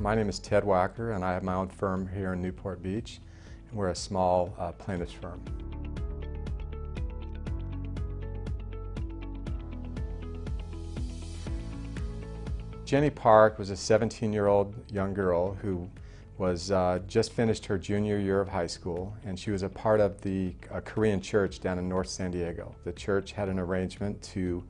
My name is Ted Wacker, and I have my own firm here in Newport Beach, and we're a small plaintiff's firm. Jenny Park was a 17-year-old young girl who was just finished her junior year of high school, and she was a part of the Korean church down in North San Diego. The church had an arrangement to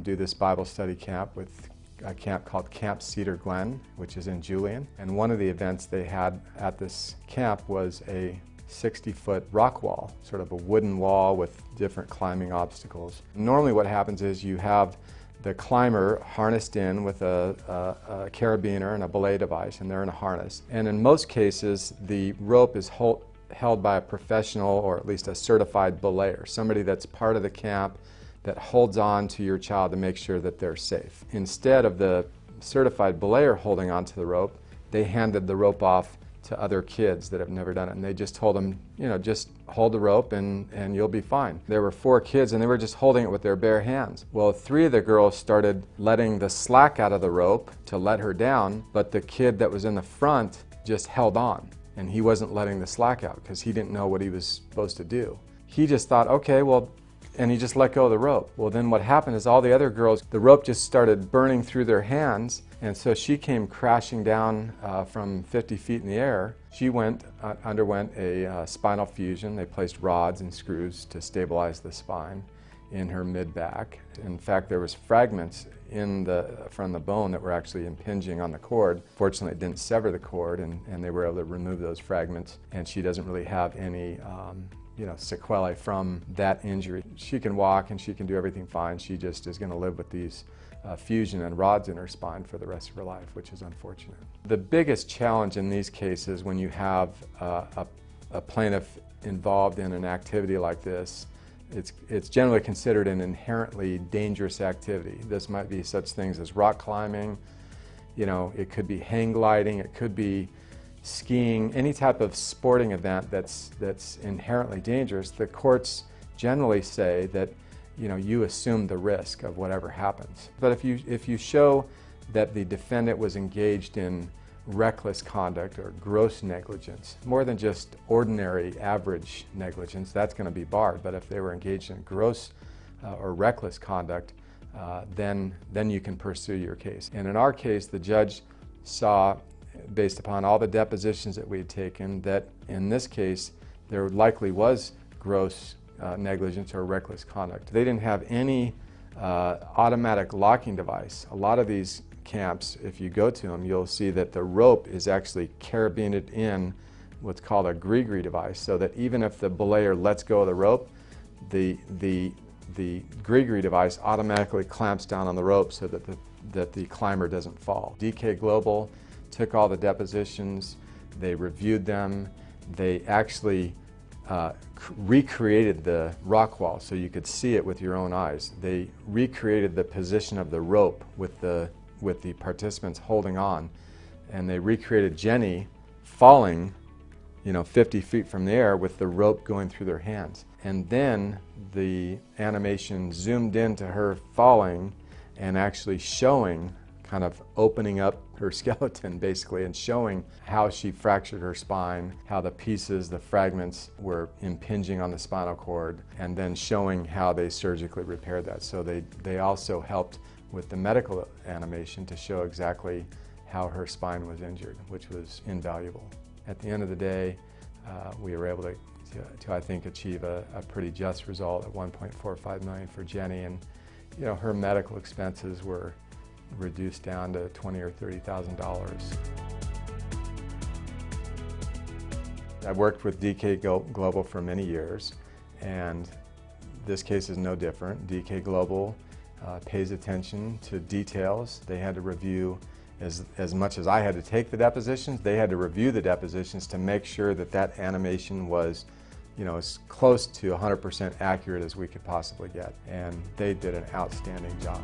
do this Bible study camp with a camp called Camp Cedar Glen, which is in Julian. And one of the events they had at this camp was a 60-foot rock wall, sort of a wooden wall with different climbing obstacles. Normally what happens is you have the climber harnessed in with a carabiner and a belay device, and they're in a harness. And in most cases, the rope is held by a professional, or at least a certified belayer, somebody that's part of the camp that holds on to your child to make sure that they're safe. Instead of the certified belayer holding onto the rope, they handed the rope off to other kids that have never done it, and they just told them, you know, just hold the rope and you'll be fine. There were 4 kids, and they were just holding it with their bare hands. Well, 3 of the girls started letting the slack out of the rope to let her down, but the kid that was in the front just held on, and he wasn't letting the slack out because he didn't know what he was supposed to do. He just thought, okay, well, and he just let go of the rope. Well, then what happened is all the other girls, the rope just started burning through their hands, and so she came crashing down from 50 feet in the air. She underwent a spinal fusion. They placed rods and screws to stabilize the spine in her mid-back. In fact, there was fragments from the bone that were actually impinging on the cord. Fortunately, it didn't sever the cord, and they were able to remove those fragments, and she doesn't really have any sequelae from that injury. She can walk and she can do everything fine. She just is going to live with these fusion and rods in her spine for the rest of her life, which is unfortunate. The biggest challenge in these cases when you have a plaintiff involved in an activity like this, it's generally considered an inherently dangerous activity. This might be such things as rock climbing, it could be hang gliding, it could be skiing, any type of sporting event that's inherently dangerous. The courts generally say that you assume the risk of whatever happens. But if you show that the defendant was engaged in reckless conduct or gross negligence, more than just ordinary average negligence, that's going to be barred. But if they were engaged in gross or reckless conduct, then you can pursue your case. And in our case, the judge saw, based upon all the depositions that we had taken, that in this case there likely was gross negligence or reckless conduct. They didn't have any automatic locking device. A lot of these camps, if you go to them, you'll see that the rope is actually carabined in what's called a gree-gree device, so that even if the belayer lets go of the rope, the gree-gree device automatically clamps down on the rope so that the climber doesn't fall. DK Global took all the depositions, they reviewed them, they actually recreated the rock wall so you could see it with your own eyes. They recreated the position of the rope with the participants holding on, and they recreated Jenny falling 50 feet from the air with the rope going through their hands. And then the animation zoomed into her falling and actually showing, kind of opening up her skeleton basically, and showing how she fractured her spine, how the pieces, the fragments were impinging on the spinal cord, and then showing how they surgically repaired that. So they also helped with the medical animation to show exactly how her spine was injured, which was invaluable. At the end of the day, we were able to I think achieve a pretty just result at $1.45 million for Jenny, and her medical expenses were reduced down to $20,000 or $30,000. I've worked with DK Global for many years, and this case is no different. DK Global pays attention to details. They had to review, as much as I had to take the depositions, they had to review the depositions to make sure that that animation was as close to 100% accurate as we could possibly get. And they did an outstanding job.